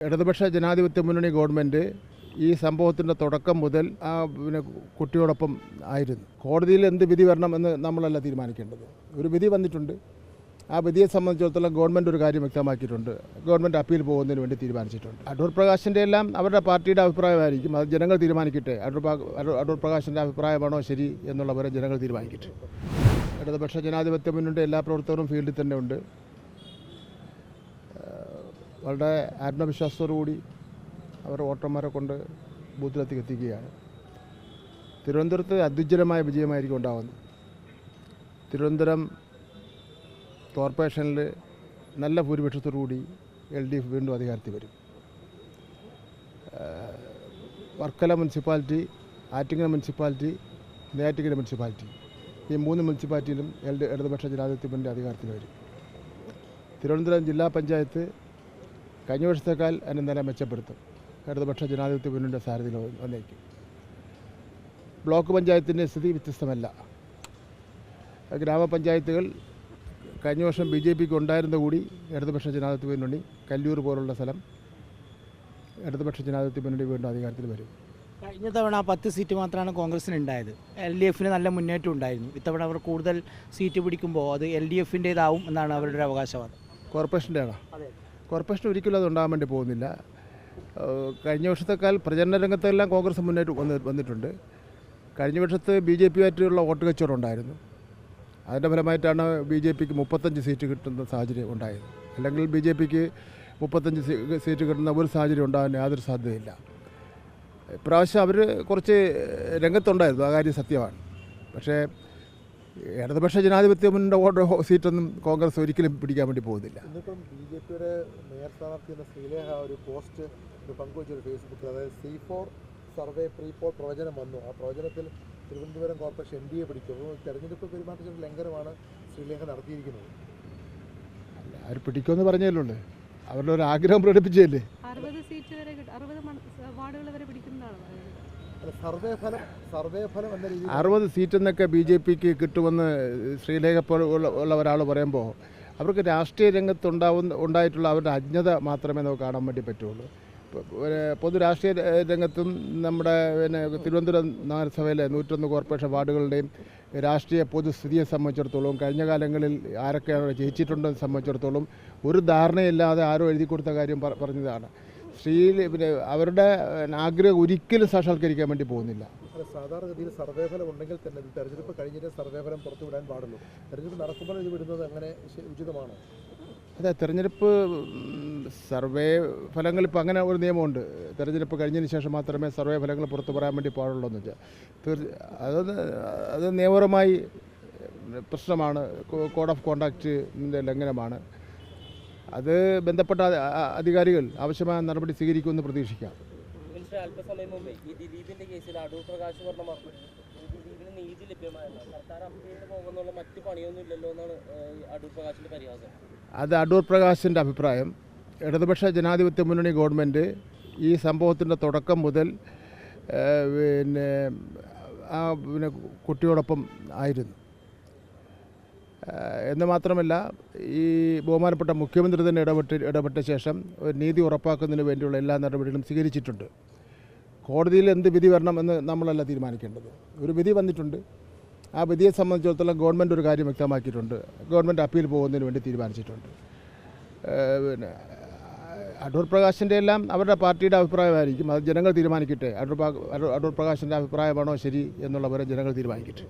ഇടതുപക്ഷ ജനാധിപത്യ മുന്നണി ഗവൺമെൻറ് ഈ സംഭവത്തിൻ്റെ തുടക്കം മുതൽ കുട്ടിയോടൊപ്പം ആയിരുന്നു. കോടതിയിൽ എന്ത് വിധി വരണമെന്ന് നമ്മളല്ല തീരുമാനിക്കേണ്ടത്. ഒരു വിധി വന്നിട്ടുണ്ട്. ആ വിധിയെ സംബന്ധിച്ചിടത്തോളം ഗവൺമെൻറ് ഒരു കാര്യം വ്യക്തമാക്കിയിട്ടുണ്ട്. ഗവൺമെൻറ് അപ്പീൽ പോകുന്നതിന് വേണ്ടി തീരുമാനിച്ചിട്ടുണ്ട്. അടൂർ പ്രകാശിൻ്റെ എല്ലാം അവരുടെ പാർട്ടിയുടെ അഭിപ്രായമായിരിക്കും. അത് ജനങ്ങൾ തീരുമാനിക്കട്ടെ. അടൂർ പ്രകാശിൻ്റെ അഭിപ്രായമാണോ ശരി എന്നുള്ളവരെ ജനങ്ങൾ തീരുമാനിക്കട്ടെ. ഇടതുപക്ഷ ജനാധിപത്യ മുന്നണിയുടെ എല്ലാ പ്രവർത്തകരും ഫീൽഡിൽ തന്നെ ഉണ്ട്. വളരെ ആത്മവിശ്വാസത്തോടുകൂടി അവർ വോട്ടർമാരെ കൊണ്ട് ബൂത്തിലെത്തി എത്തിക്കുകയാണ്. തിരുവനന്തപുരത്ത് അത്യുജ്വലമായ വിജയമായിരിക്കും ഉണ്ടാകുന്നത്. തിരുവനന്തപുരം കോർപ്പറേഷനിൽ നല്ല ഭൂരിപക്ഷത്തോടുകൂടി LDF വീണ്ടും അധികാരത്തിൽ വരും. Varkala municipality, Attingal municipality, Neyyattinkara municipality, ഈ 3 മുനിസിപ്പാലിറ്റിയിലും ഇടതുപക്ഷ ജനാധിപത്യ മുന്നണി അധികാരത്തിൽ വരും. തിരുവനന്തപുരം ജില്ലാ പഞ്ചായത്ത് കഴിഞ്ഞ വർഷത്തേക്കാൾ അതിൻ്റെ നില മെച്ചപ്പെടുത്തും. ഇടതുപക്ഷ ജനാധിപത്യ മുന്നണിയുടെ സാരഥിയിൽ വന്നേക്കും. ബ്ലോക്ക് പഞ്ചായത്തിൻ്റെ സ്ഥിതി വ്യത്യസ്തമല്ല. ഗ്രാമപഞ്ചായത്തുകൾ കഴിഞ്ഞ വർഷം BJPക്ക് ഉണ്ടായിരുന്ന കൂടി ഇടതുപക്ഷ ജനാധിപത്യ മുന്നണി, കല്ലൂർ പോലുള്ള സ്ഥലം ഇടതുപക്ഷ ജനാധിപത്യ മുന്നണി വീണ്ടും അധികാരത്തിൽ വരും. കഴിഞ്ഞ തവണ 10 സീറ്റ് മാത്രമാണ് കോൺഗ്രസിന് ഉണ്ടായത്. LDFന് നല്ല മുന്നേറ്റം ഉണ്ടായിരുന്നു. ഇത്തവണ അവർ കൂടുതൽ സീറ്റ് പിടിക്കുമ്പോൾ അത് LDFൻ്റേതാവും എന്നാണ് അവരുടെ ഒരു അവകാശവാദം. കോർപ്പറേഷൻ്റെ ആണോ? കോർപ്പറേഷൻ ഒരിക്കലും അത് ഉണ്ടാകാൻ വേണ്ടി പോകുന്നില്ല. കഴിഞ്ഞ വർഷത്തേക്കാൾ പ്രചരണ രംഗത്തെല്ലാം കോൺഗ്രസ് മുന്നേറ്റ് വന്നിട്ടുണ്ട്. കഴിഞ്ഞ വർഷത്ത് BJPയായിട്ടുള്ള വോട്ട് കച്ചവടം ഉണ്ടായിരുന്നു. അതിൻ്റെ ഫലമായിട്ടാണ് BJPക്ക് 35 സീറ്റ് കിട്ടുന്ന സാഹചര്യം ഉണ്ടായത്. അല്ലെങ്കിൽ BJPക്ക് 35 സീറ്റ് കിട്ടുന്ന ഒരു സാഹചര്യം ഉണ്ടാകാൻ യാതൊരു സാധ്യതയില്ല. ഇപ്രാവശ്യം അവർ കുറച്ച് രംഗത്തുണ്ടായിരുന്നു, ആ കാര്യം സത്യമാണ്. പക്ഷേ ഇടതുപക്ഷ ജനാധിപത്യ മുന്നണിയുടെ വോട്ട് സീറ്റൊന്നും കോൺഗ്രസ് ഒരിക്കലും പിടിക്കാൻ വേണ്ടി പോകുന്നില്ല. ഇന്നിപ്പം BJPയുടെ മേയർ സ്ഥാനാർത്ഥി എന്ന ശ്രീലേഖ ഒരു പോസ്റ്റ് പങ്കുവച്ചൊരു ഫേസ്ബുക്കിൽ, അതായത് C4 സർവേ പ്രീപോൾ പ്രവചനം വന്നു. ആ പ്രവചനത്തിൽ തിരുവനന്തപുരം കോർപ്പറേഷൻ NDA പിടിക്കും. അപ്പോൾ തെരഞ്ഞെടുപ്പ് പെരുമാറ്റച്ചട്ട ലംഘനമാണ് ശ്രീലേഖ നടത്തിയിരിക്കുന്നത്. അല്ല, അവർ പിടിക്കുമെന്ന് പറഞ്ഞല്ലേ, അവരുടെ ഒരു ആഗ്രഹം പ്രകടിപ്പിച്ചല്ലേ. 60 സീറ്റ് വരെ 60 വാർഡുകൾ വരെ പിടിക്കുന്നതാണ്. സർവേ ഫലം എന്ന രീതിയിൽ 60 സീറ്റെന്നൊക്കെ BJPക്ക് കിട്ടുമെന്ന് ശ്രീലേഖ ഉള്ള ഒരാൾ പറയുമ്പോൾ അവർക്ക് രാഷ്ട്രീയ ഉണ്ടായിട്ടുള്ള അവരുടെ അജ്ഞത മാത്രമേ നമുക്ക് കാണാൻ വേണ്ടി പറ്റുള്ളൂ. പൊതു രാഷ്ട്രീയ രംഗത്തും നമ്മുടെ തിരുവനന്തപുരം നഗരസഭയിലെ 101 കോർപ്പറേഷൻ വാർഡുകളുടെയും രാഷ്ട്രീയ പൊതുസ്ഥിതിയെ സംബന്ധിച്ചിടത്തോളം, കഴിഞ്ഞ കാലങ്ങളിൽ ആരൊക്കെയാണ് ജയിച്ചിട്ടുണ്ടെന്ന് സംബന്ധിച്ചിടത്തോളം ഒരു ധാരണയില്ലാതെ ആരോ എഴുതി കൊടുത്ത കാര്യം പറഞ്ഞതാണ്. അവരുടെ ആഗ്രഹം ഒരിക്കലും സാക്ഷാത്കരിക്കാൻ വേണ്ടി പോകുന്നില്ല. സാധാരണഗതിയിൽ സർവേ ഫലം ഉണ്ടെങ്കിൽ തന്നെ തെരഞ്ഞെടുപ്പ് കഴിഞ്ഞിട്ട് സർവേ ഫലം പുറത്തു വിടാൻ പാടുള്ളൂ. തെരഞ്ഞെടുപ്പ് നടക്കുമ്പോൾ ഇത് വിടുന്നത് അങ്ങനെ ഉചിതമാണോ? അതെ, തെരഞ്ഞെടുപ്പ് സർവേ ഫലങ്ങൾ ഇപ്പോൾ അങ്ങനെ ഒരു നിയമമുണ്ട്. തെരഞ്ഞെടുപ്പ് കഴിഞ്ഞതിന് ശേഷം മാത്രമേ സർവേ ഫലങ്ങൾ പുറത്തു പറയാൻ വേണ്ടി പാടുള്ളൂ എന്ന് വെച്ചാൽ അത് നിയമപരമായി പ്രശ്നമാണ്. കോഡ് ഓഫ് കോണ്ടാക്റ്റിൻ്റെ ലംഘനമാണ്. അത് ബന്ധപ്പെട്ട അധികാരികൾ ആവശ്യമായ നടപടി സ്വീകരിക്കുമെന്ന് പ്രതീക്ഷിക്കാം. അല്പസമയം മുമ്പേ ഈ ദിലീപിന്റെ കേസിൽ അടൂർ പ്രകാശ് പറഞ്ഞ ദിലീപിന് നീതി ലഭ്യമായല്ല, സർക്കാർ അപ്പീലിന് പോകുന്നുള്ള മറ്റു പണിയൊന്നും ഇല്ലല്ലോ എന്നാണ് അടൂർ പ്രകാശിന്റെ പരിഹാസം. അത് അടൂർ പ്രകാശിൻ്റെ അഭിപ്രായം. ഇടതുപക്ഷ ജനാധിപത്യ മുന്നണി ഗവൺമെൻറ് ഈ സംഭവത്തിൻ്റെ തുടക്കം മുതൽ കുട്ടിയോടൊപ്പം ആയിരുന്നു എന്ന് മാത്രമല്ല, ഈ ബഹുമാനപ്പെട്ട മുഖ്യമന്ത്രി തന്നെ ഇടപെട്ട ശേഷം ഒരു നീതി ഉറപ്പാക്കുന്നതിന് വേണ്ടിയുള്ള എല്ലാ നടപടികളും സ്വീകരിച്ചിട്ടുണ്ട്. കോടതിയിൽ എന്ത് വിധി വരണമെന്ന് നമ്മളല്ല തീരുമാനിക്കേണ്ടത്. ഒരു വിധി വന്നിട്ടുണ്ട്. ആ വിധിയെ സംബന്ധിച്ചിടത്തോളം ഗവൺമെൻറ് ഒരു കാര്യം വ്യക്തമാക്കിയിട്ടുണ്ട്. ഗവൺമെൻറ് അപ്പീൽ പോകുന്നതിന് വേണ്ടി തീരുമാനിച്ചിട്ടുണ്ട്. അടൂർ പ്രകാശിൻ്റെ എല്ലാം അവരുടെ പാർട്ടിയുടെ അഭിപ്രായമായിരിക്കും. അത് ജനങ്ങൾ തീരുമാനിക്കട്ടെ. അടൂർ പ്രകാശിൻ്റെ അഭിപ്രായമാണോ ശരി എന്നുള്ളവരെ ജനങ്ങൾ തീരുമാനിക്കട്ടെ.